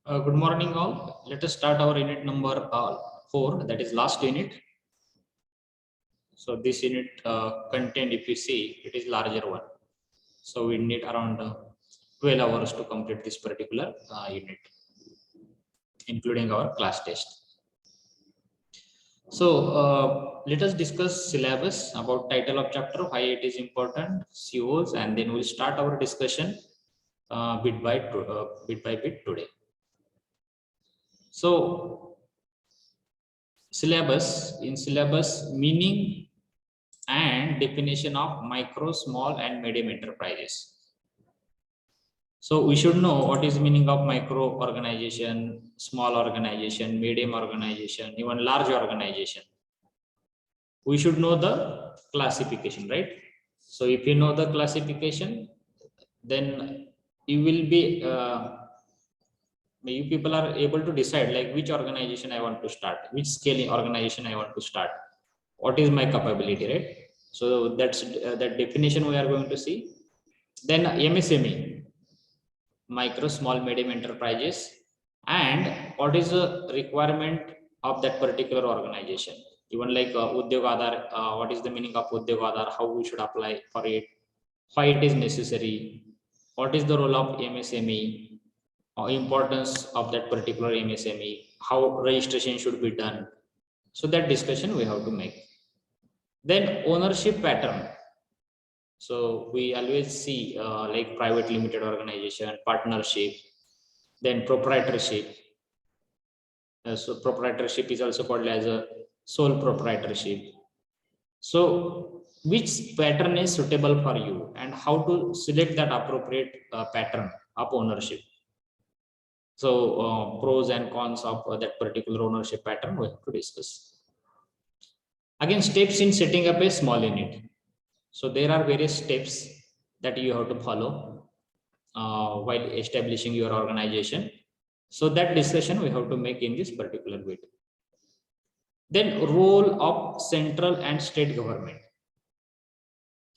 Good morning, all. Let us start our unit number 4, that is last unit. So this unit content, if you see, it is larger one. So we need around 12 hours to complete this particular unit, including our class test. So let us discuss syllabus, about title of chapter, why it is important, COs, and then we'll start our discussion bit by bit today. So syllabus, meaning and definition of micro, small and medium enterprises. So we should know what is meaning of micro organization, small organization, medium organization, even large organization. We should know the classification, right? So if you know the classification, then you will be you people are able to decide like which organization I want to start, which scaling organization I want to start, what is my capability, right? So that's that definition we are going to see. Then MSME, micro, small, medium enterprises, and what is the requirement of that particular organization. Even like Udyog Aadhar, what is the meaning of Udyog Aadhar, how we should apply for it, why it is necessary, what is the role of MSME, importance of that particular MSME, how registration should be done. So that discussion we have to make. Then ownership pattern. So we always see like private limited organization, partnership, then proprietorship. So proprietorship is also called as a sole proprietorship. So which pattern is suitable for you and how to select that appropriate pattern of ownership. So pros and cons of that particular ownership pattern we have to discuss. Again, steps in setting up a small unit. So there are various steps that you have to follow while establishing your organization. So that discussion we have to make in this particular video. Then role of central and state government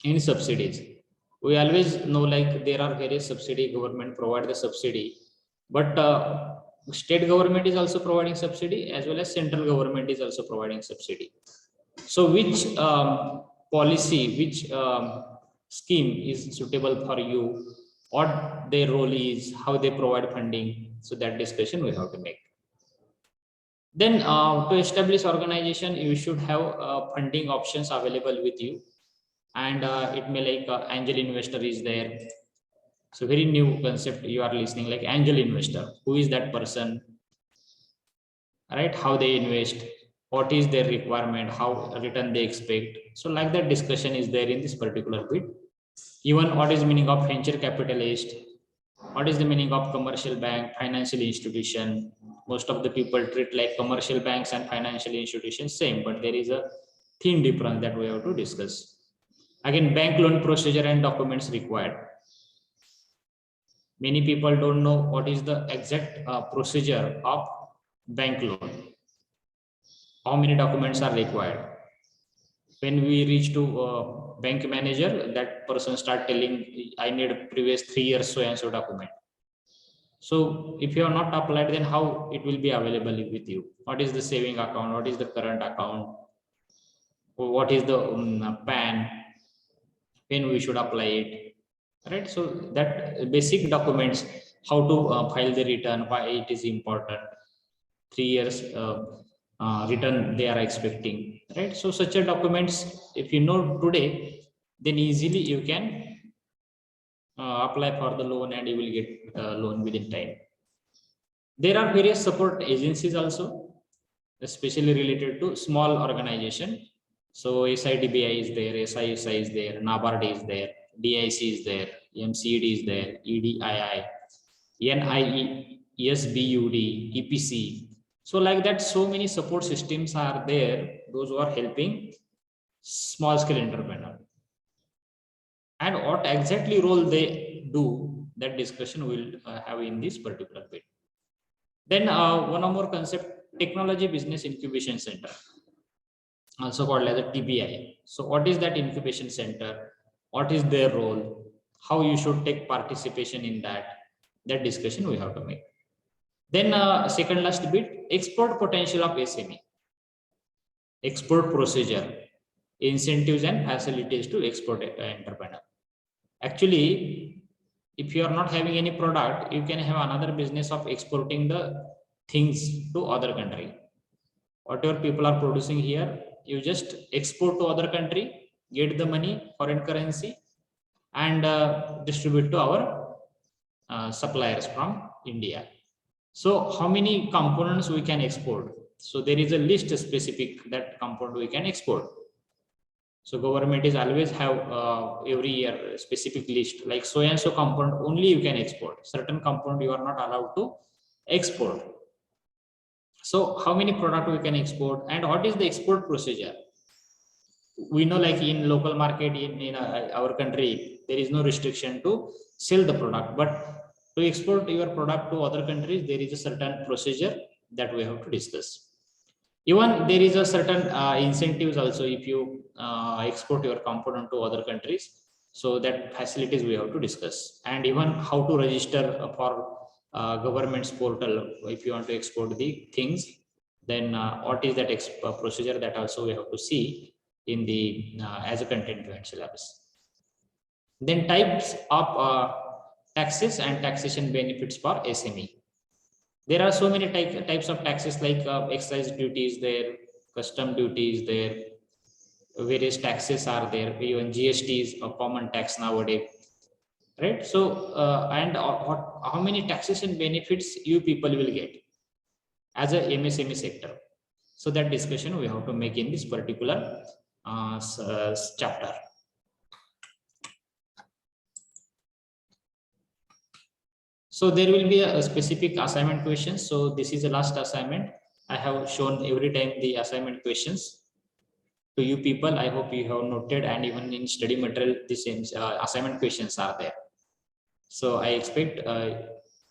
in subsidies. We always know like there are various subsidy, government provide the subsidy, but state government is also providing subsidy as well as central government is also providing subsidy. So which policy, which scheme is suitable for you, what their role is, how they provide funding. So that discussion we have to make. Then to establish organization, you should have funding options available with you. And it may like angel investor is there. So very new concept you are listening, like angel investor. Who is that person? Right? How they invest? What is their requirement, how return they expect. So like that discussion is there in this particular bit. Even what is meaning of venture capitalist, what is the meaning of commercial bank, financial institution. Most of the people treat like commercial banks and financial institutions same, but there is a thin difference that we have to discuss. Again, bank loan procedure and documents required. Many people don't know what is the exact procedure of bank loan. How many documents are required. When we reach to bank manager, that person start telling, I need previous 3 years so and so document. So if you are not applied, then how it will be available with you? What is the saving account? What is the current account? What is the PAN? When we should apply it, right? So that basic documents, how to file the return, why it is important, 3 years return they are expecting, right? So such a documents, if you know today, then easily you can apply for the loan and you will get loan within time. There are various support agencies also, especially related to small organization. So SIDBI is there, SISI is there, NABARD is there, DIC is there, MCED is there, EDII, NIESBUD, EPC. So like that, so many support systems are there, those who are helping small scale entrepreneur. And what exactly role they do, that discussion we'll have in this particular bit. Then one more concept, technology business incubation center, also called as a TBI. So what is that incubation center? What is their role? How you should take participation in that? That discussion we have to make. Then second last bit, export potential of SME, export procedure, incentives and facilities to export entrepreneur. Actually, if you are not having any product, you can have another business of exporting the things to other country. Whatever people are producing here, you just export to other country, get the money, foreign currency, and distribute to our suppliers from India. So how many components we can export? So there is a list specific that component we can export. So government is always have every year specific list, like so and so component only you can export. Certain component you are not allowed to export. So how many product we can export, and what is the export procedure? We know, like in local market in our country, there is no restriction to sell the product, but to export your product to other countries, there is a certain procedure that we have to discuss. Even there is a certain incentives also if you export your component to other countries. So that facilities we have to discuss, and even how to register for government's portal if you want to export the things. Then what is that procedure, that also we have to see in the as a content to syllabus. Then types of taxes and taxation benefits for SME. There are so many types of taxes, like excise duties there, custom duties there, various taxes are there, even GST is a common tax nowadays, right? So and how many taxation benefits you people will get as a MSME sector. So that discussion we have to make in this particular chapter. So there will be a specific assignment question. So this is the last assignment. I have shown every time the assignment questions to you people. I hope you have noted, and even in study material, the same assignment questions are there. So I expect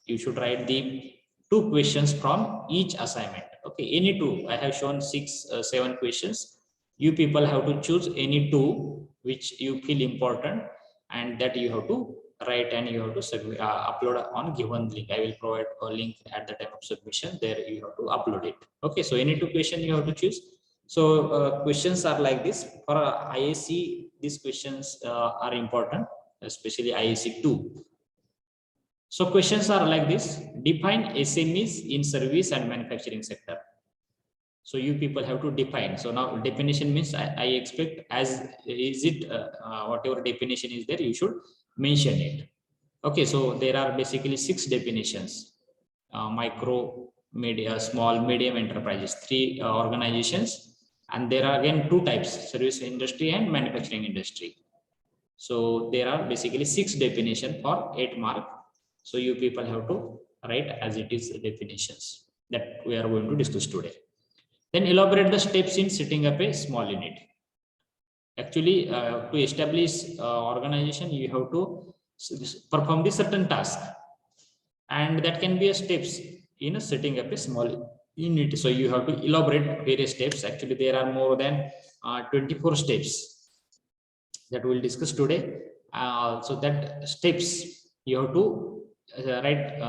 you should write the 2 questions from each assignment. Okay, any 2. I have shown 6, 7 questions. You people have to choose any 2 which you feel important, and that you have to write, and you have to upload on given link. I will provide a link at the time of submission. There you have to upload it. Okay, so any 2 questions you have to choose. So questions are like this. For IAC, these questions are important, especially IAC 2. So questions are like this: define SMEs in service and manufacturing sector. So you people have to define. So now definition means I expect, as is it whatever definition is there, you should mention it. Okay, so there are basically 6 definitions: micro, media, small, medium enterprises, 3 organizations, and there are again 2 types: service industry and manufacturing industry. So there are basically 6 definition for 8 mark. So you people have to write as it is definitions that we are going to discuss today. Then elaborate the steps in setting up a small unit. Actually, to establish organization, you have to perform the certain task, and that can be a steps in setting up a small unit. So you have to elaborate various steps. Actually, there are more than 24 steps that we'll discuss today. So that steps you have to write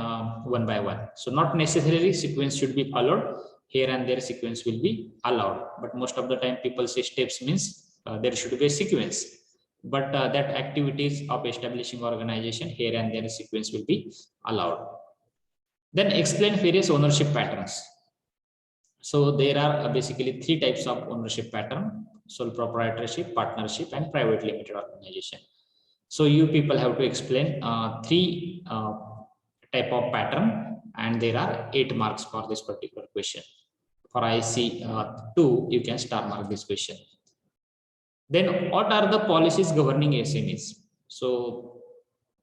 one by one. So not necessarily sequence should be followed. Here and there sequence will be allowed, but most of the time people say steps means there should be a sequence. But that activities of establishing organization, here and there sequence will be allowed. Then explain various ownership patterns. So there are basically 3 types of ownership pattern: sole proprietorship, partnership, and private limited organization. So you people have to explain 3 type of pattern, and there are 8 marks for this particular question. For IC 2, you can star mark this question. Then what are the policies governing SMEs? So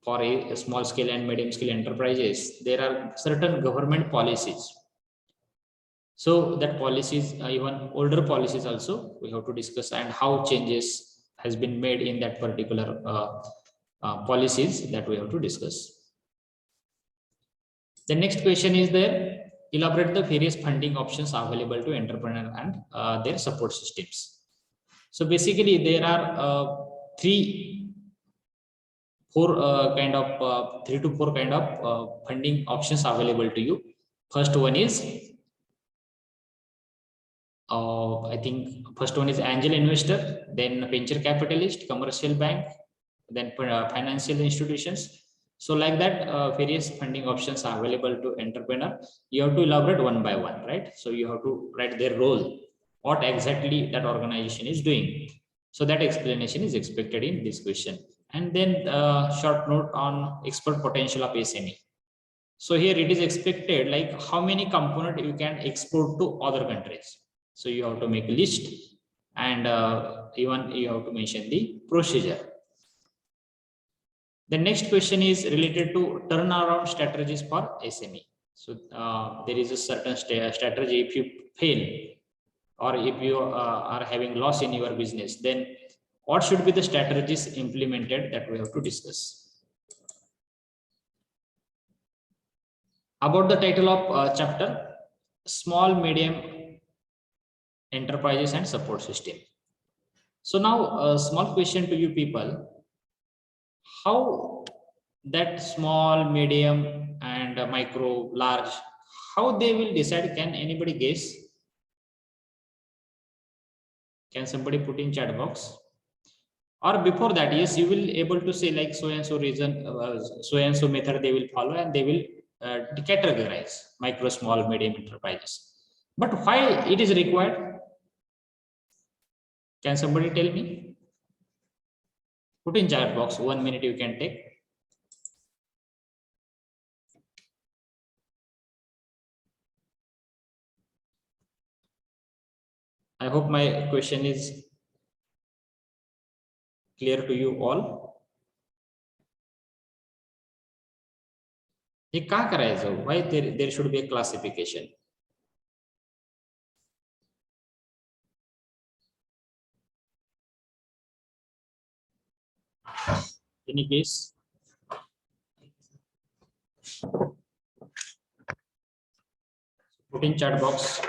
for a small scale and medium scale enterprises, there are certain government policies. So that policies, even older policies also we have to discuss, and how changes has been made in that particular policies that we have to discuss. The next question is there: elaborate the various funding options available to entrepreneur and their support systems. So basically there are 3 to 4 kind of funding options available to you. First one is I think first one is angel investor, then venture capitalist, commercial bank, then financial institutions. So like that, various funding options are available to entrepreneur. You have to elaborate one by one, right? So you have to write their role, what exactly that organization is doing. So that explanation is expected in this question. And then short note on export potential of SME. So here it is expected like how many component you can export to other countries. So you have to make a list, and even you have to mention the procedure. The next question is related to turnaround strategies for SME. So there is a certain strategy. If you fail or if you are having loss in your business, then what should be the strategies implemented that we have to discuss. About the title of chapter, small medium enterprises and support system. So now a small question to you people, how that small, medium and micro, large, how they will decide? Can anybody guess? Can somebody put in chat box? Or before that, yes, you will able to say like so and so reason, so and so method they will follow, and they will categorize micro, small, medium enterprises. But why it is required? Can somebody tell me? Put in chat box. 1 minute you can take. I hope my question is clear to you all. हे का करायचं? Why there should be a classification? Any case? Put in chat box.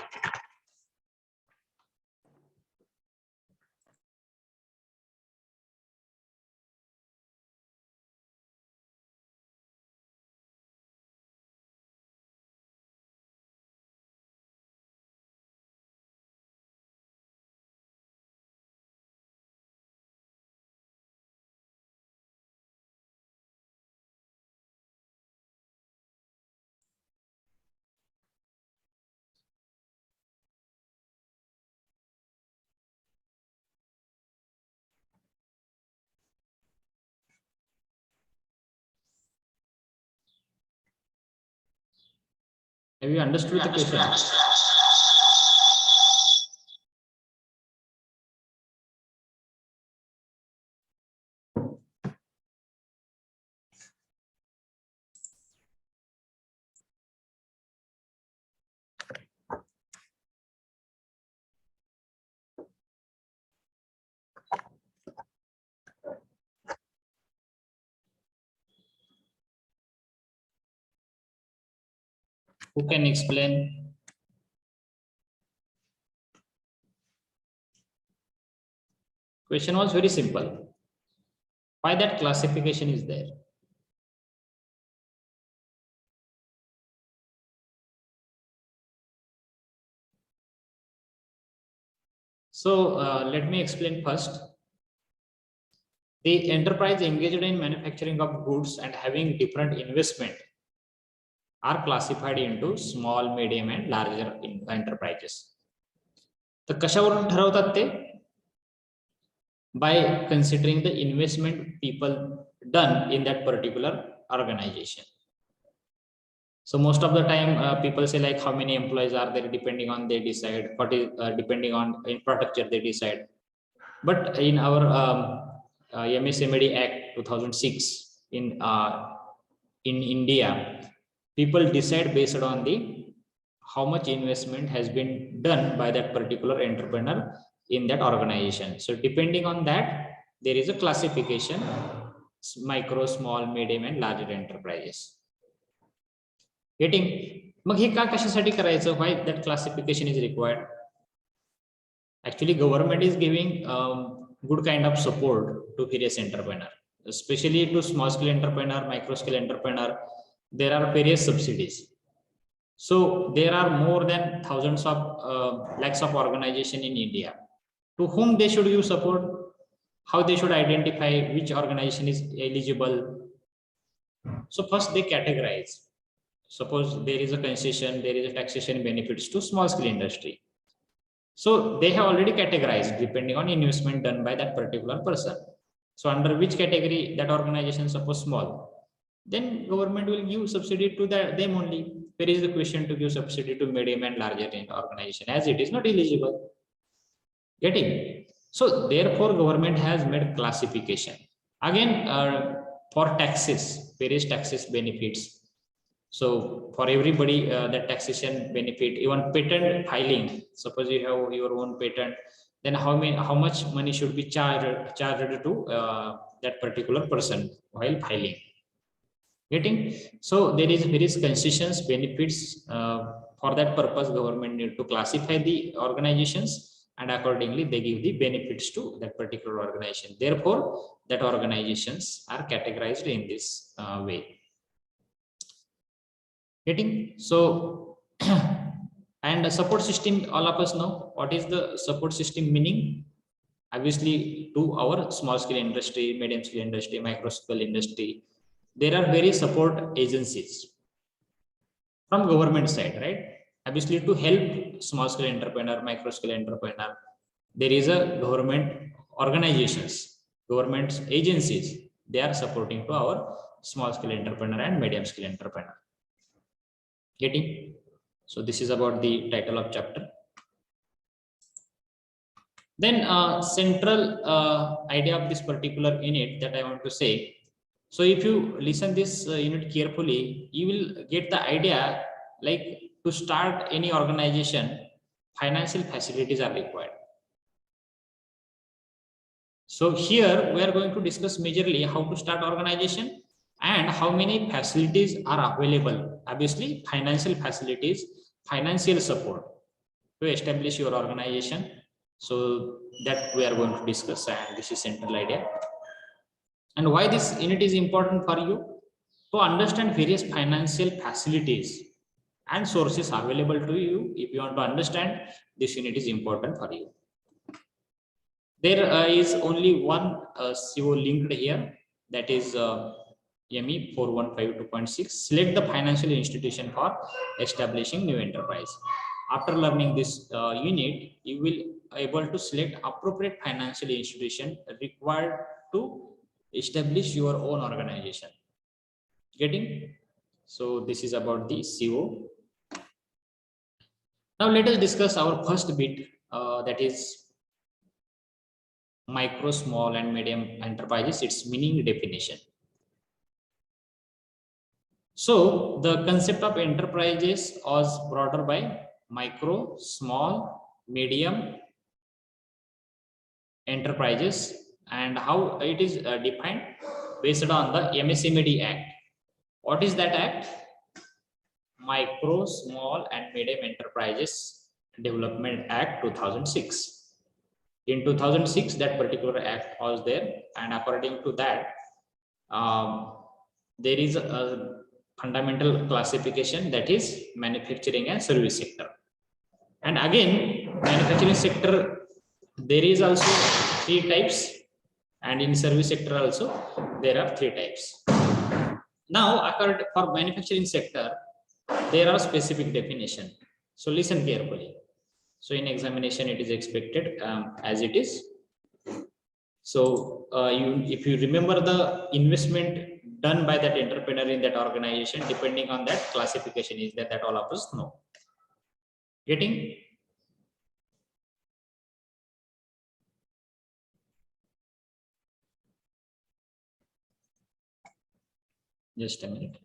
Have you understood the question? Who can explain? Question was very simple. Why that classification is there? So let me explain first. The enterprise engaged in manufacturing of goods and having different investment are classified into small, medium and larger enterprises. तर कशावरून ठरवतात ते? By considering the investment people done in that particular organization. So most of the time people say like how many employees are there, depending on they decide, what is depending on infrastructure they decide. But in our MSMED Act 2006 in India, people decide based on the how much investment has been done by that particular entrepreneur in that organization. So depending on that, there is a classification: micro, small, medium and larger enterprises. Getting? मग हे का कशासाठी करायचं? Why that classification is required? Actually, government is giving good kind of support to various entrepreneur, especially to small scale entrepreneur, micro scale entrepreneur. There are various subsidies. So there are more than thousands of lakhs of organization in India. To whom they should give support? How they should identify which organization is eligible? So first they categorize. Suppose there is a concession, there is a taxation benefits to small scale industry. So they have already categorized depending on investment done by that particular person. So under which category that organization, suppose small, then government will give subsidy to them only. There is the question to give subsidy to medium and larger organization as it is not eligible. Getting? So therefore government has made classification. Again, for taxes, various taxes benefits. So for everybody, that taxation benefit, even patent filing. Suppose you have your own patent, then how much money should be charged to that particular person while filing. Getting? So there is various concessions benefits. For that purpose, government need to classify the organizations, and accordingly they give the benefits to that particular organization. Therefore, that organizations are categorized in this way. Getting? So and the support system, all of us know what is the support system meaning. Obviously, to our small scale industry, medium scale industry, micro scale industry, there are various support agencies from government side, right? Obviously, to help small scale entrepreneur, micro scale entrepreneur, there is a government organizations, government agencies. They are supporting to our small scale entrepreneur and medium scale entrepreneur. Getting? So this is about the title of chapter. Then central idea of this particular unit that I want to say. So if you listen this unit carefully, you will get the idea like to start any organization, financial facilities are required. So here we are going to discuss majorly how to start organization and how many facilities are available. Obviously, financial facilities, financial support to establish your organization. So that we are going to discuss, and this is central idea. And why this unit is important for you? To understand various financial facilities and sources available to you. If you want to understand, this unit is important for you. There is only one CO linked here, that is ME 4152.6. Select the financial institution for establishing new enterprise. After learning this unit, you will able to select appropriate financial institution required to establish your own organization. Getting? So this is about the CO. Now let us discuss our first bit, that is micro, small and medium enterprises, its meaning definition. So the concept of enterprises was brought up by micro, small, medium enterprises, and how it is defined based on the MSMED Act. What is that act? Micro, Small and Medium Enterprises Development Act 2006. In 2006, that particular act was there, and according to that, there is a fundamental classification, that is manufacturing and service sector. And again, manufacturing sector, there is also 3 types, and in service sector also there are 3 types. Now, for manufacturing sector, there are specific definition. So listen carefully. So in examination, it is expected as it is. So if you remember the investment done by that entrepreneur in that organization, depending on that classification is that all of us know. Getting? Just a minute.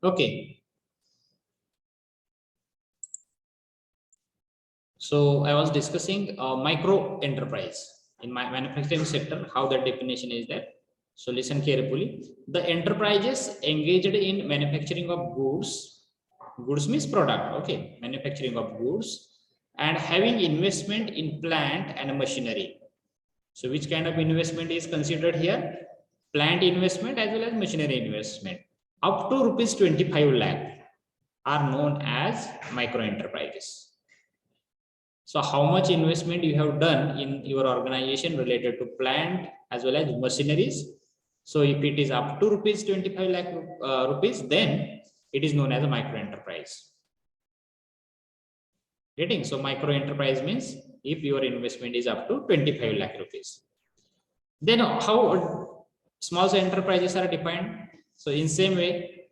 Okay. So I was discussing micro enterprise in my manufacturing sector, how that definition is there. So listen carefully. The enterprises engaged in manufacturing of goods, goods means product, okay, manufacturing of goods, and having investment in plant and machinery. So which kind of investment is considered here? Plant investment as well as machinery investment. Up to rupees 25 lakh are known as micro enterprises. So how much investment you have done in your organization related to plant as well as machineries? So if it is up to rupees 25 lakh rupees, then it is known as a micro enterprise. Getting? So micro enterprise means if your investment is up to 25 lakh rupees. Then how small enterprises are defined? So in same way,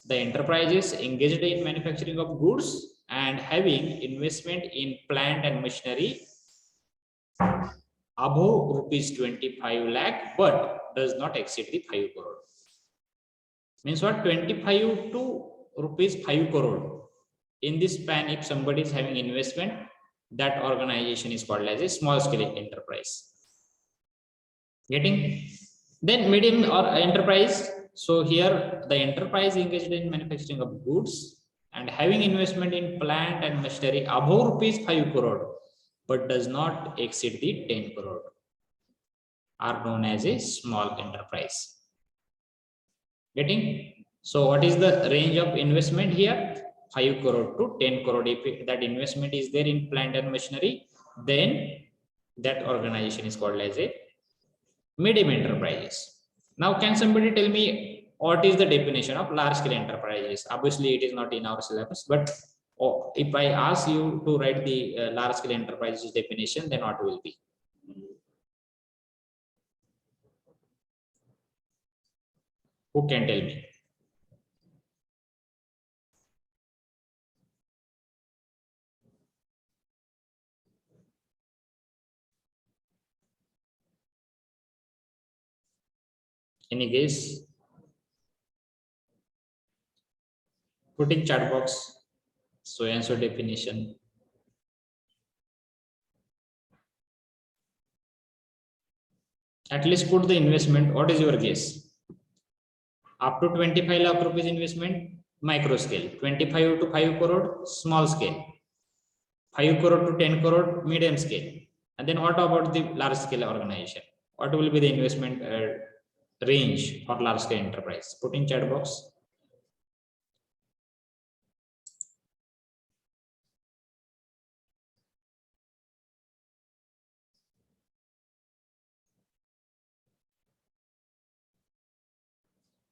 the enterprises engaged in manufacturing of goods and having investment in plant and machinery above rupees 25 lakh, but does not exceed the 5 crore. Means what? 25 to rupees 5 crore. In this span, if somebody is having investment, that organization is called as a small scale enterprise. Getting? Then medium or enterprise. So here the enterprise engaged in manufacturing of goods and having investment in plant and machinery above rupees 5 crore, but does not exceed the 10 crore, are known as a small enterprise. Getting? So what is the range of investment here? 5 crore to 10 crore. If that investment is there in plant and machinery, then that organization is called as a medium enterprises. Now, can somebody tell me what is the definition of large scale enterprises? Obviously, it is not in our syllabus, but if I ask you to write the large scale enterprises definition, then what will be? Who can tell me? Any guess? Put in chat box. So answer definition. At least put the investment. What is your guess? Up to 25 lakh rupees investment, micro scale. 25 to 5 crore, small scale. 5 crore to 10 crore, medium scale. And then what about the large scale organization? What will be the investment range for large scale enterprise? Put in chat box.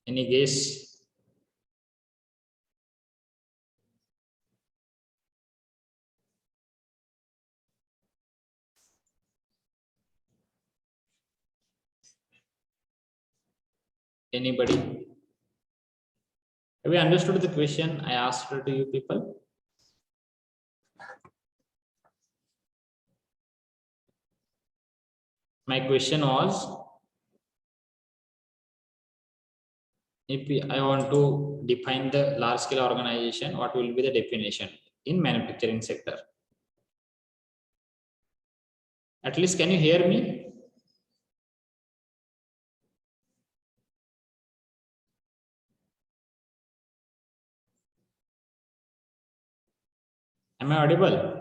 Any guess? Anybody? Have you understood the question I asked to you people? My question was, if I want to define the large scale organization, what will be the definition in manufacturing sector? At least can you hear me? Am I audible?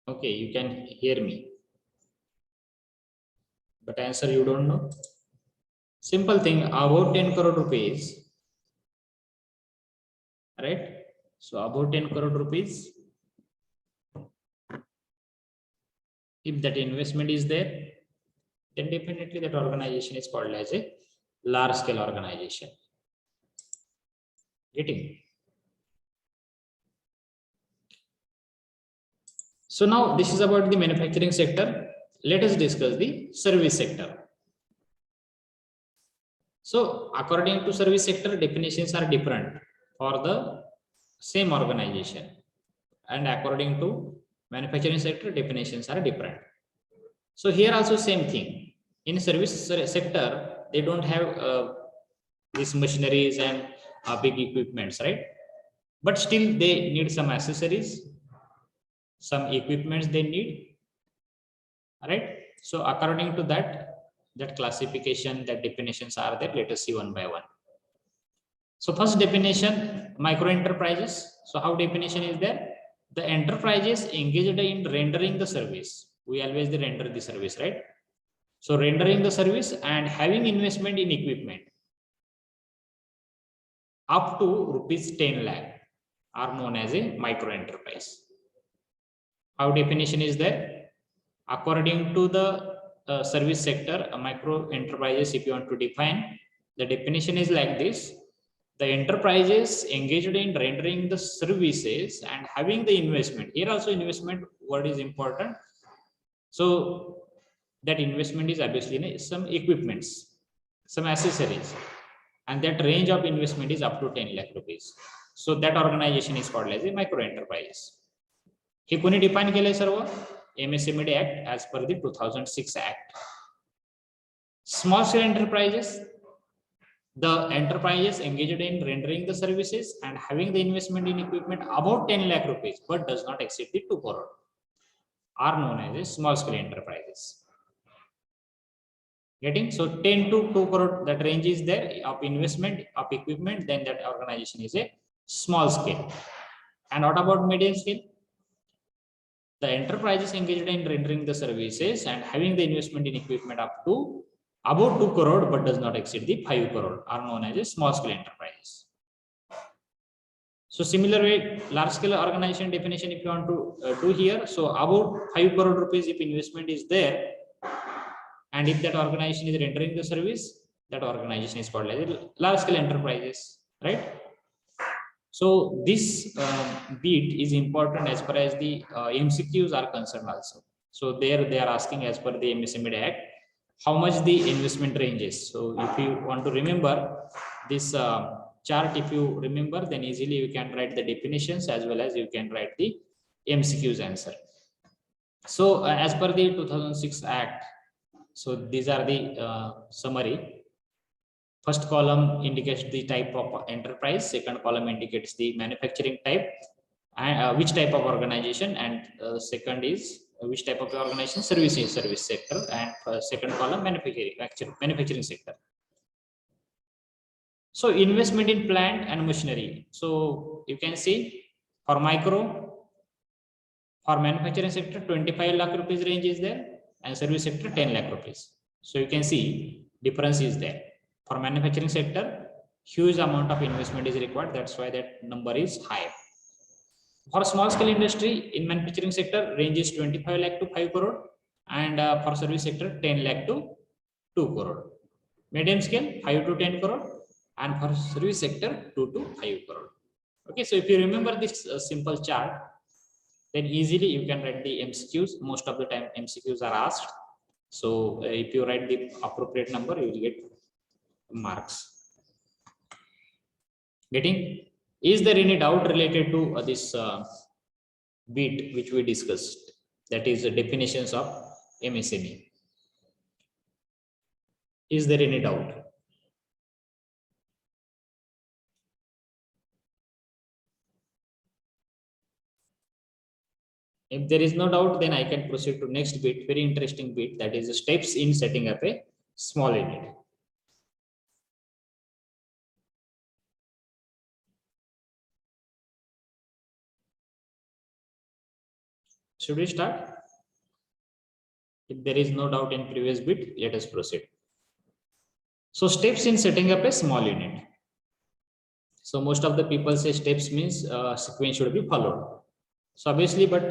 Okay, you can hear me. But answer you don't know. Simple thing, about 10 crore rupees, right? So about 10 crore rupees, if that investment is there, then definitely that organization is called as a large scale organization. Getting? So now this is about the manufacturing sector. Let us discuss the service sector. So according to service sector, definitions are different for the same organization, and according to manufacturing sector, definitions are different. So here also same thing. In service sector, they don't have these machineries and big equipments, right? But still they need some accessories, some equipments they need, right? So according to that, that classification, that definitions are there. Let us see one by one. So first definition, micro enterprises. So how definition is there? The enterprises engaged in rendering the service. We always render the service, right? So rendering the service and having investment in equipment up to rupees 10 lakh are known as a micro enterprise. How definition is there? According to the service sector, a micro enterprises, if you want to define, the definition is like this: the enterprises engaged in rendering the services and having the investment. Here also investment word is important. So that investment is obviously some equipments, some accessories, and that range of investment is up to 10 lakh rupees. So that organization is called as a micro enterprise. हे कोणी define केलंय सर्व? MSME Act as per the 2006 Act. Small scale enterprises, the enterprises engaged in rendering the services and having the investment in equipment about 10 lakh rupees but does not exceed the 2 crore are known as a small scale enterprises. Getting? So 10 to 2 crore, that range is there of investment of equipment, then that organization is a small scale. And what about medium scale? The enterprises engaged in rendering the services and having the investment in equipment up to about 2 crore but does not exceed the 5 crore are known as a small scale enterprises. So similar way, large scale organization definition, if you want to do here, so about 5 crore rupees if investment is there, and if that organization is rendering the service, that organization is called as large scale enterprises, right? So this bit is important as far as the MCQs are concerned also. So there they are asking as per the MSME Act how much the investment range is. So if you want to remember this chart, if you remember, then easily you can write the definitions as well as you can write the MCQs answer. So as per the 2006 Act, so these are the summary. First column indicates the type of enterprise, second column indicates the manufacturing type and which type of organization, and second is which type of organization, service sector, and second column manufacturing sector. So investment in plant and machinery. So you can see for micro, for manufacturing sector 25 lakh rupees range is there, and service sector 10 lakh rupees. So you can see difference is there. For manufacturing sector, huge amount of investment is required. That's why that number is high. For small scale industry, in manufacturing sector, range is 25 lakh to 5 crore, and for service sector, 10 lakh to 2 crore. Medium scale, 5 to 10 crore, and for service sector, 2 to 5 crore. Okay, so if you remember this simple chart, then easily you can write the MCQs. Most of the time, MCQs are asked. So if you write the appropriate number, you will get marks. Getting? Is there any doubt related to this bit which we discussed, that is the definitions of MSME? Is there any doubt? If there is no doubt, then I can proceed to next bit, very interesting bit, that is the steps in setting up a small unit. Should we start? If there is no doubt in previous bit, let us proceed. So steps in setting up a small unit. So most of the people say steps means sequence should be followed. So obviously, but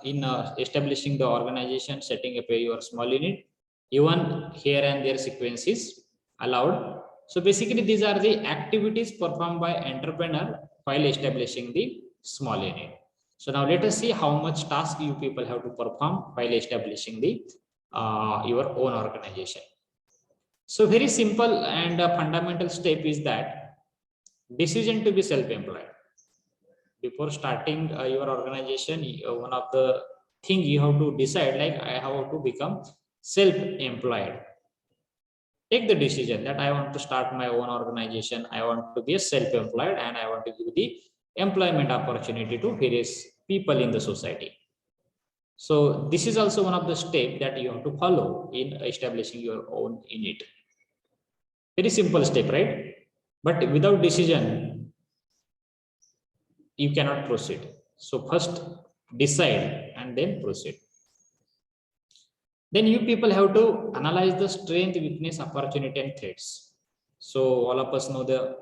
in establishing the organization, setting up your small unit, even here and there sequence is allowed. So basically, these are the activities performed by entrepreneur while establishing the small unit. So now let us see how much task you people have to perform while establishing the your own organization. So very simple and fundamental step is that decision to be self-employed. Before starting your organization, one of the thing you have to decide, like I have to become self-employed. Take the decision that I want to start my own organization. I want to be a self-employed and I want to give the employment opportunity to various people in the society. So this is also one of the steps that you have to follow in establishing your own unit. Very simple step, right? But without decision, you cannot proceed. So first decide and then proceed. Then you people have to analyze the strength, weakness, opportunity, and threats. So all of us know the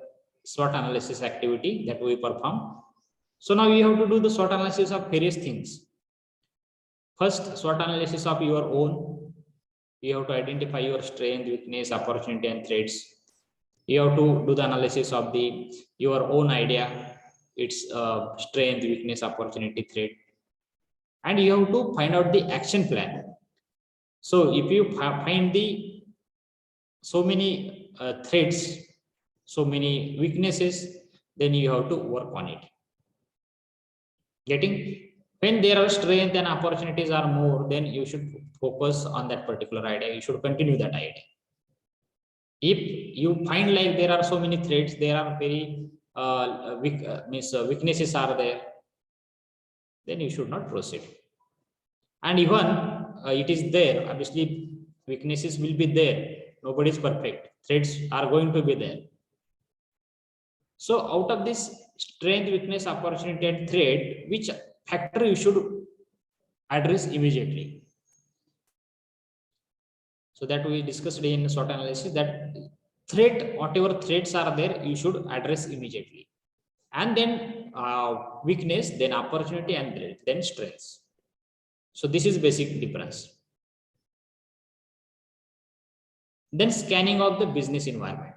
SWOT analysis activity that we perform. So now you have to do the SWOT analysis of various things. First, SWOT analysis of your own. You have to identify your strength, weakness, opportunity, and threats. You have to do the analysis of your own idea, its strength, weakness, opportunity, threat, and you have to find out the action plan. So if you find so many threats, so many weaknesses, then you have to work on it. Getting? When there are strength and opportunities are more, then you should focus on that particular idea. You should continue that idea. If you find like there are so many threats, there are very weaknesses are there, then you should not proceed. And even it is there, obviously weaknesses will be there. Nobody is perfect. Threats are going to be there. So out of this strength, weakness, opportunity, and threat, which factor you should address immediately? So that we discussed in SWOT analysis that threat, whatever threats are there, you should address immediately. And then weakness, then opportunity, and then strengths. So this is basic difference. Then scanning of the business environment.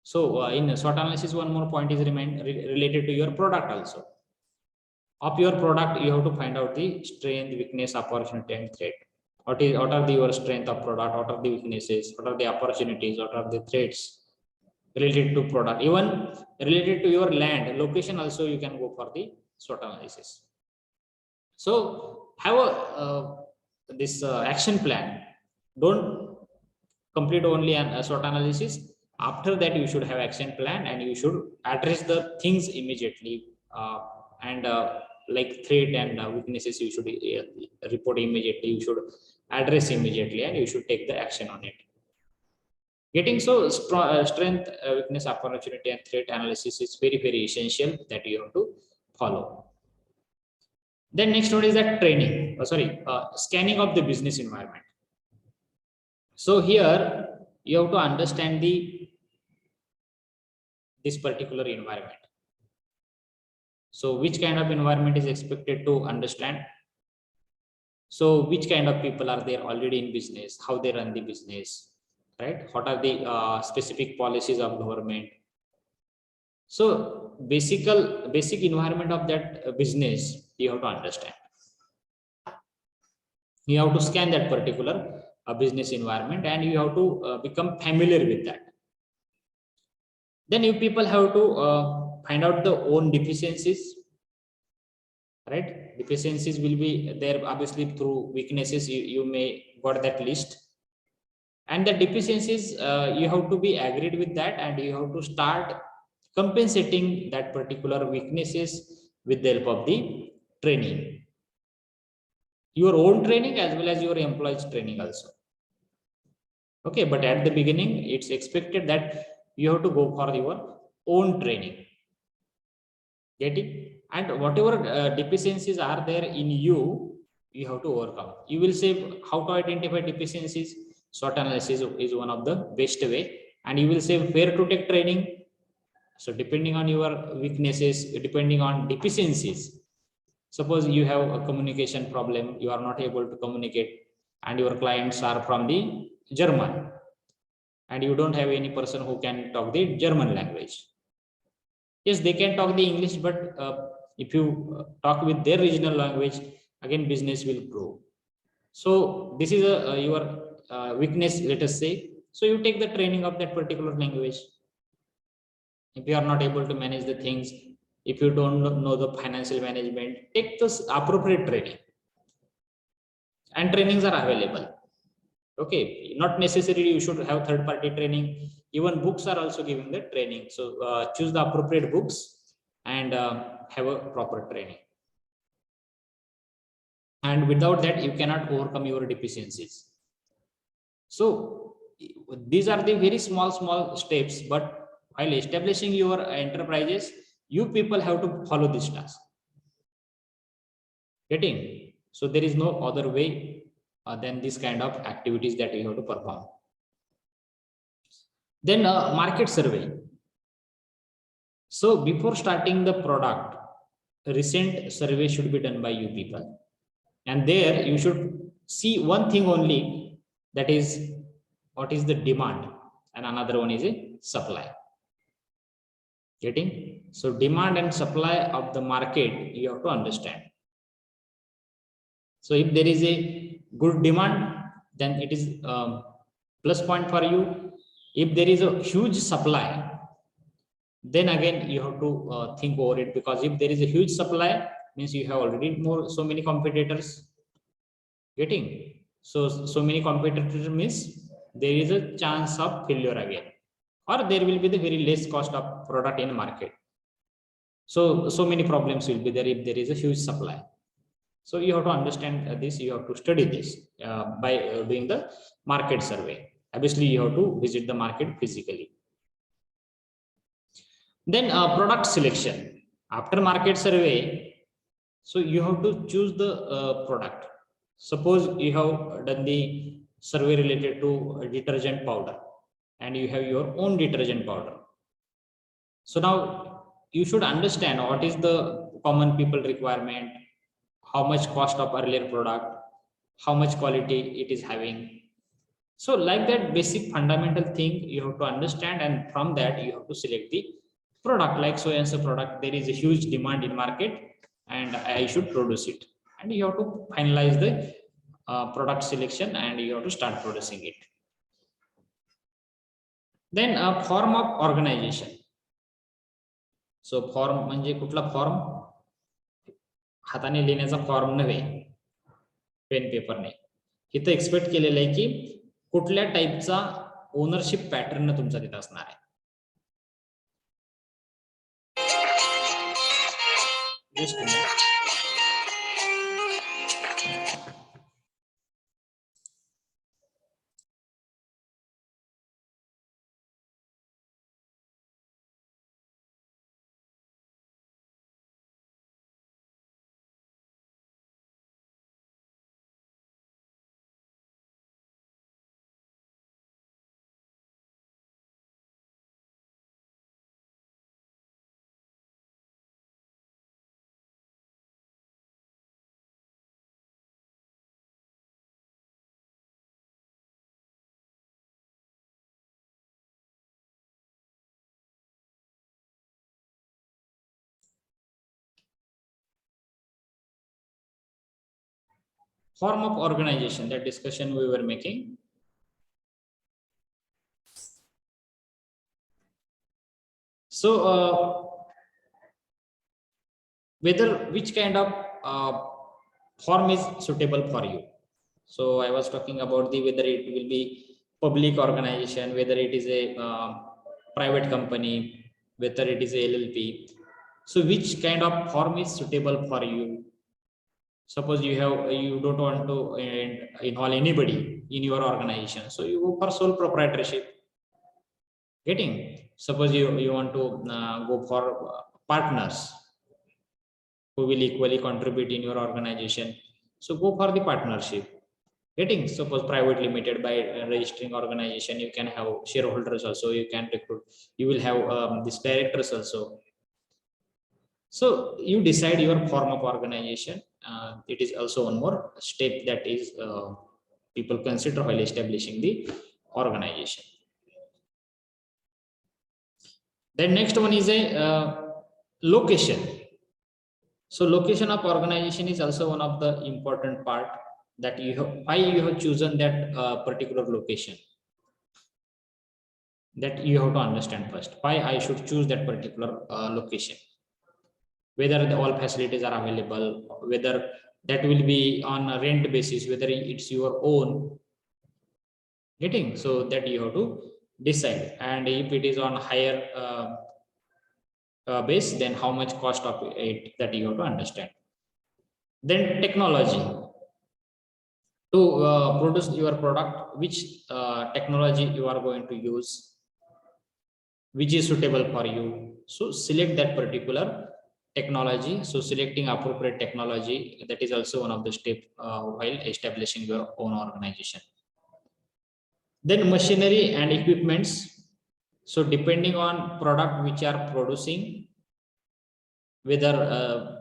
So in SWOT analysis, one more point is related to your product also. Of your product, you have to find out the strength, weakness, opportunity, and threat. What are your strength of product? What are the weaknesses? What are the opportunities? What are the threats related to product? Even related to your land location, also you can go for the SWOT analysis. So have this action plan. Don't complete only an SWOT analysis. After that, you should have action plan and you should address the things immediately. And like threat and weaknesses, you should report immediately. You should address immediately, and you should take the action on it. Getting so strength, weakness, opportunity, and threat analysis is very, very essential that you have to follow. Then next one is that training. Scanning of the business environment. So here you have to understand this particular environment. So which kind of environment is expected to understand? So which kind of people are there already in business? How they run the business, right? What are the specific policies of government? So basic environment of that business you have to understand. You have to scan that particular business environment, and you have to become familiar with that. Then you people have to find out the own deficiencies, right? Deficiencies will be there obviously through weaknesses. You may got that list, and the deficiencies you have to be agreed with that, and you have to start compensating that particular weaknesses with the help of the training, your own training as well as your employees training also. Okay, but at the beginning it's expected that you have to go for your own training. Get it? And whatever deficiencies are there in you have to overcome. You will say how to identify deficiencies. SWOT analysis is one of the best way, and you will say where to take training. So depending on your weaknesses, depending on deficiencies, suppose you have a communication problem, you are not able to communicate, and your clients are from the German, and you don't have any person who can talk the German language. Yes, they can talk the English, but if you talk with their regional language, again business will grow. So this is your weakness, let us say. So you take the training of that particular language. If you are not able to manage the things, if you don't know the financial management, take this appropriate training. and trainings are available. Okay, not necessarily you should have third party training. Even books are also giving the training. So choose the appropriate books and have a proper training. And without that, you cannot overcome your deficiencies. So these are the very small steps, but while establishing your enterprises, you people have to follow this task. Getting? So there is no other way than this kind of activities that you have to perform. Then market survey. So before starting the product, a recent survey should be done by you people. And there you should see one thing only, that is what is the demand, and another one is a supply. Getting? So demand and supply of the market you have to understand. So if there is a good demand, then it is plus point for you. If there is a huge supply, then again you have to think over it, because if there is a huge supply, means you have already so many competitors. Getting? So many competitors means there is a chance of failure again, or there will be the very less cost of product in market. So many problems will be there if there is a huge supply. So you have to understand this, you have to study this by doing the market survey. Obviously you have to visit the market physically. Then product selection. After market survey, so you have to choose the product. Suppose you have done the survey related to detergent powder and you have your own detergent powder. So now you should understand what is the common people requirement, how much cost of earlier product, how much quality it is having. So like that basic fundamental thing you have to understand, and from that you have to select the product. Like so and so product, there is a huge demand in market and I should produce it, and you have to finalize the product selection and you have to start producing it. Then a form of organization. So form म्हणजे कुठला form? हाताने लिहिण्याचा form नव्हे, pen पेपरने. इथं expect केलेलं आहे की कुठल्या टाईपचा ओनरशिप पॅटर्न तुमचा तिथं असणार आहे. Form of organization, that discussion we were making. So which kind of form is suitable for you? So I was talking about whether it will be public organization, whether it is a private company, whether it is a LLP. So which kind of form is suitable for you? Suppose you don't want to involve anybody in your organization, so you go for sole proprietorship. Getting? Suppose you want to go for partners who will equally contribute in your organization, so go for the partnership. Getting? Suppose private limited, by registering organization you can have shareholders also, you can recruit, you will have these directors also. So you decide your form of organization. It is also one more step that is people consider while establishing the organization. Then next one is a location. So location of organization is also one of the important part, that why you have chosen that particular location. That you have to understand first, why I should choose that particular location. Whether all facilities are available, whether that will be on a rent basis, whether it's your own, getting, so that you have to decide. And if it is on higher base, then how much cost of it, that you have to understand. Then technology, to produce your product, which technology you are going to use, which is suitable for you. So select that particular technology. So selecting appropriate technology, that is also one of the step while establishing your own organization. Then machinery and equipments. So depending on product which are producing, whether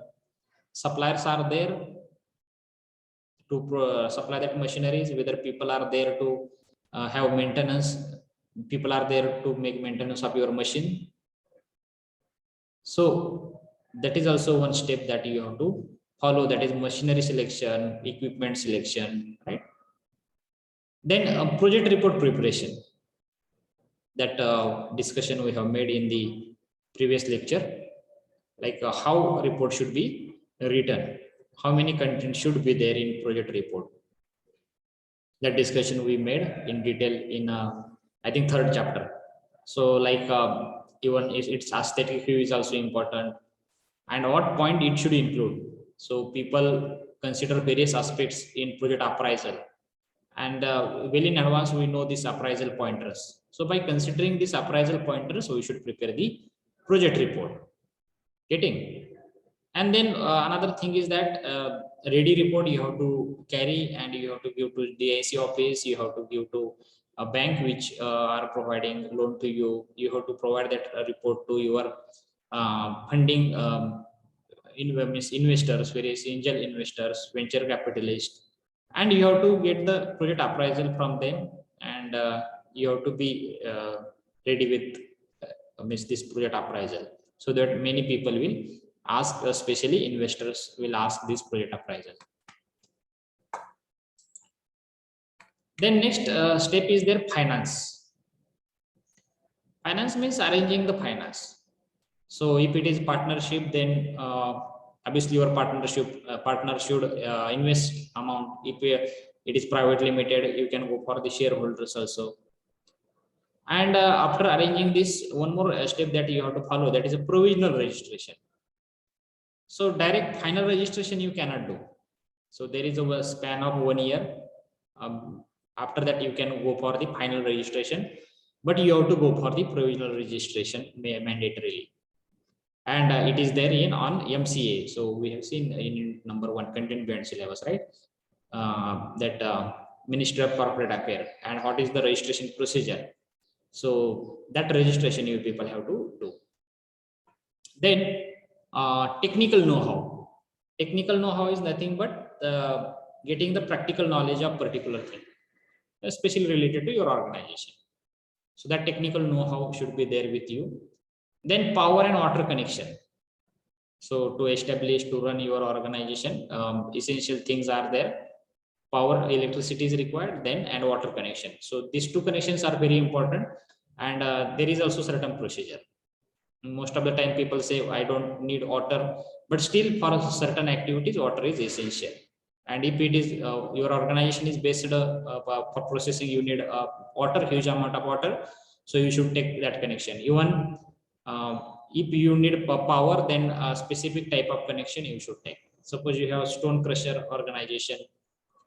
suppliers are there to supply that machineries, whether people are there to have maintenance, people are there to make maintenance of your machine. So that is also one step that you have to follow, that is machinery selection, equipment selection, right? Then project report preparation, that discussion we have made in the previous lecture, like how report should be written, how many content should be there in project report. That discussion we made in detail in I think third chapter. So like even if its aesthetic view is also important, and what point it should include. So people consider various aspects in project appraisal, and well in advance we know these appraisal pointers. So by considering these appraisal pointers, we should prepare the project report, getting. And then another thing is that ready report you have to carry, and you have to give to the AC office, you have to give to a bank which are providing loan to you. You have to provide that report to your funding investors, various angel investors, venture capitalists, and you have to get the project appraisal from them. And you have to be ready with this project appraisal, so that many people will ask, especially investors will ask this project appraisal. Then next step is their finance. Finance means arranging the finance. So if it is partnership, then obviously your partner should invest amount. If it is private limited, you can go for the shareholders also. And after arranging this, one more step that you have to follow, that is a provisional registration. So direct final registration you cannot do. So there is a span of 1 year. After that you can go for the final registration, but you have to go for the provisional registration mandatorily. And it is there in on MCA. So we have seen in number 1 content beyond syllabus, right? That Ministry of Corporate Affairs, and what is the registration procedure. So that registration you people have to do. Then technical know-how. Technical know-how is nothing but getting the practical knowledge of particular thing, especially related to your organization. So that technical know-how should be there with you. Then power and water connection. So to establish, to run your organization, essential things are there. Power, electricity is required, then, and water connection. So these two connections are very important, and there is also certain procedure. Most of the time people say I don't need water, but still for certain activities water is essential. And if it is your organization is based for processing, you need water, huge amount of water, so you should take that connection. Even if you need power, then a specific type of connection you should take. Suppose you have stone crusher organization,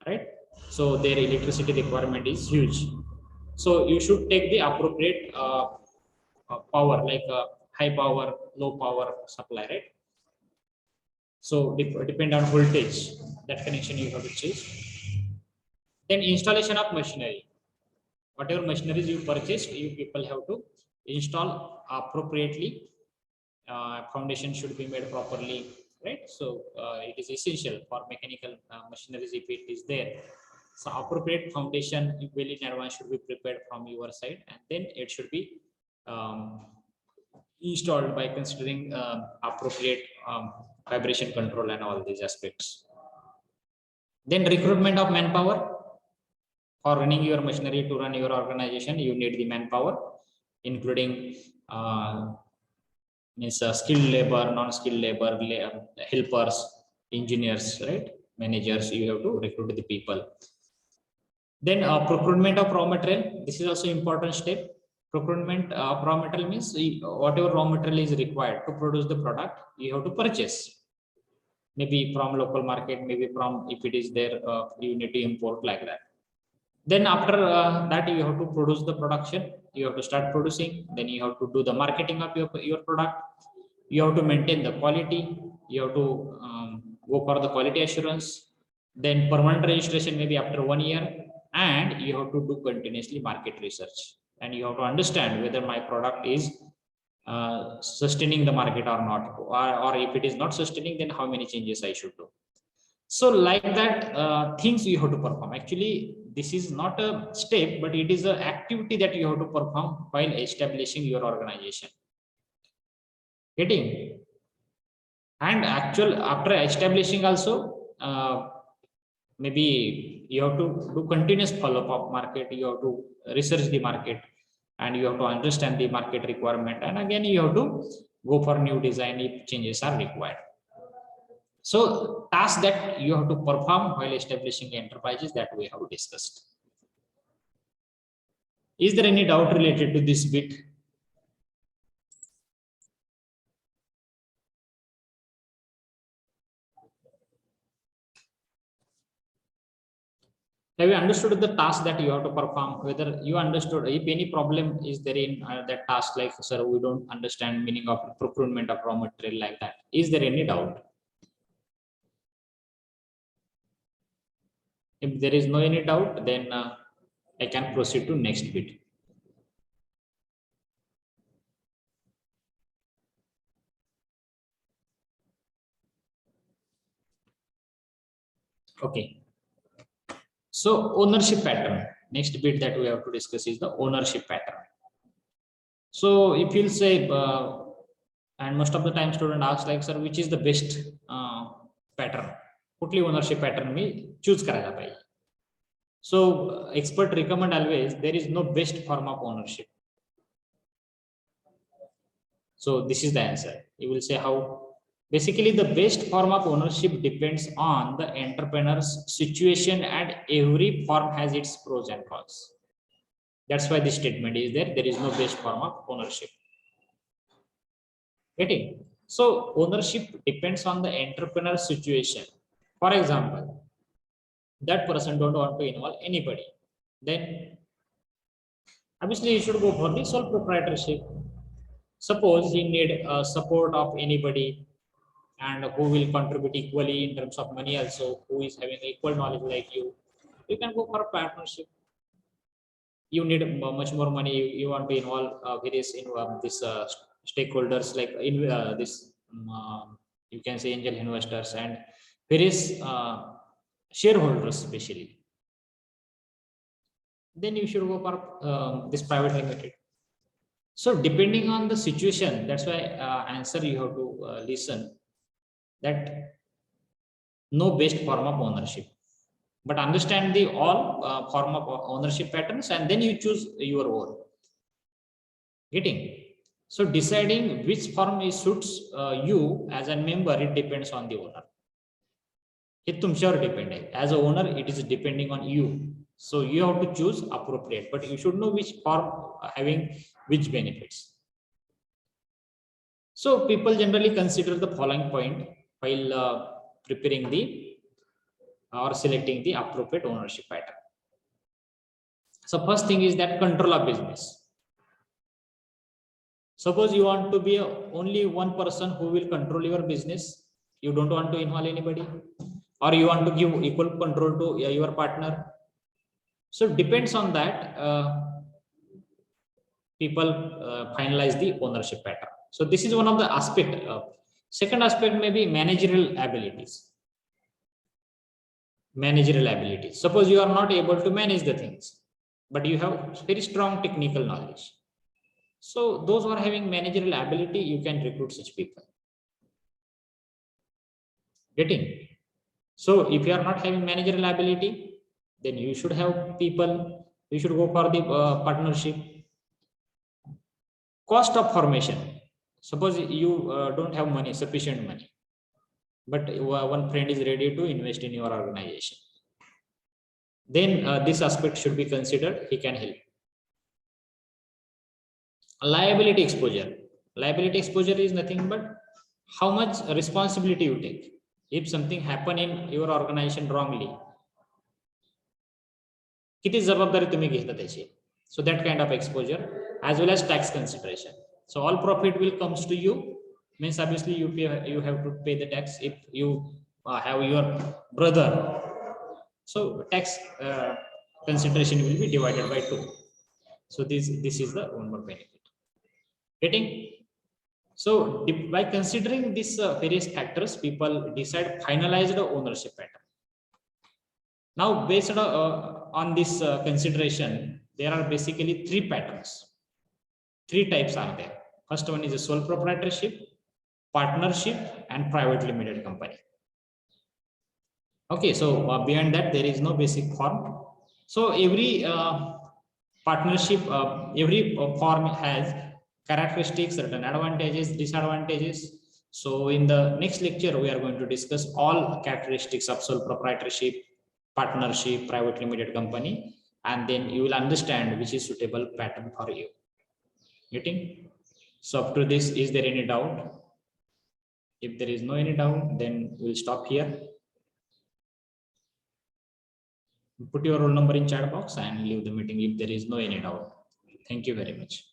right? So their electricity requirement is huge, so you should take the appropriate power, like high power, low power supply, right? So depend on voltage, that connection you have to choose. Then installation of machinery. Whatever machineries you purchased, you people have to install appropriately. Foundation should be made properly, right? So it is essential for mechanical machineries if it is there. So appropriate foundation well in advance should be prepared from your side, and then it should be installed by considering appropriate vibration control and all these aspects. Then recruitment of manpower. For running your machinery, to run your organization, you need the manpower, including skilled labor, non-skilled labor, helpers, engineers, right? managers, you have to recruit the people. Then procurement of raw material. This is also important step. Procurement of raw material means whatever raw material is required to produce the product, you have to purchase. Maybe from local market, maybe from, if it is there, you need to import, like that. Then after that, you have to produce the production. You have to start producing. Then you have to do the marketing of your product. You have to maintain the quality. You have to go for the quality assurance. Then permanent registration maybe after 1 year. And you have to do continuously market research. And you have to understand whether my product is sustaining the market or not. Or if it is not sustaining, then how many changes I should do. So like that, things you have to perform. Actually, this is not a step, but it is an activity that you have to perform while establishing your organization. Getting? And after establishing also, maybe you have to do continuous follow-up of market. You have to research the market, and you have to understand the market requirement. And again, you have to go for new design if changes are required. So tasks that you have to perform while establishing enterprises that we have discussed. Is there any doubt related to this bit? Have you understood the task that you have to perform? Whether you understood, if any problem is there in that task, like, sir, we don't understand meaning of procurement of raw material, like that. Is there any doubt? If there is no any doubt, then I can proceed to next bit. Okay. So ownership pattern. Next bit that we have to discuss is the ownership pattern. So if you'll say, and most of the time student asks, like, sir, which is the best pattern? कुठली ownership pattern मी choose करायला पाहिजे. So expert recommend always there is no best form of ownership. So this is the answer. You will say how. Basically, the best form of ownership depends on the entrepreneur's situation, and every form has its pros and cons. That's why this statement is there. There is no best form of ownership. Getting? So ownership depends on the entrepreneur's situation. For example, that person don't want to involve anybody. Then obviously you should go for the sole proprietorship. Suppose he need support of anybody, and who will contribute equally in terms of money also, who is having equal knowledge like you can go for a partnership. You need much more money, you want to involve various this stakeholders, like in this you can say angel investors and various shareholders especially. Then you should go for this private limited. So depending on the situation, that's why answer you have to listen that no best form of ownership, but understand the all form of ownership patterns, and then you choose your own. Getting? So deciding which form suits you as a member, it depends on the owner. It तुमच्यावर depend आहे. As a owner, it is depending on you. So you have to choose appropriate, but you should know which form having which benefits. So people generally consider the following point while preparing the or selecting the appropriate ownership pattern. So first thing is that control of business. Suppose you want to be only one person who will control your business. You don't want to involve anybody, or you want to give equal control to your partner. So depends on that. People finalize the ownership pattern. So this is one of the aspect. Second aspect may be managerial abilities. Managerial abilities. Suppose you are not able to manage the things, but you have very strong technical knowledge. So those who are having managerial ability, you can recruit such people. Getting? So if you are not having managerial ability, then you should have people. You should go for the partnership. Cost of formation. Suppose you don't have money, sufficient money. but one friend is ready to invest in your organization, then this aspect should be considered. He can help. Liability exposure. Liability exposure is nothing but how much responsibility you take. If something happen in your organization wrongly, किती जबाबदारी तुम्ही घेता त्याची. So that kind of exposure, as well as tax consideration. So all profit will comes to you, means obviously you have to pay the tax. If you have your brother, so tax consideration will be divided by 2. So this is the one more benefit. Getting? So by considering these various factors, people decide finalized ownership pattern. Now, based on this consideration, there are basically 3 patterns. 3 types are there. First one is a sole proprietorship, partnership, and private limited company. Okay, so beyond that, there is no basic form. So every partnership, every form has characteristics, certain advantages, disadvantages. So in the next lecture, we are going to discuss all characteristics of sole proprietorship, partnership, private limited company, and then you will understand which is suitable pattern for you. Getting? So up to this, is there any doubt? If there is no any doubt, then we'll stop here. Put your roll number in chat box and leave the meeting if there is no any doubt. Thank you very much.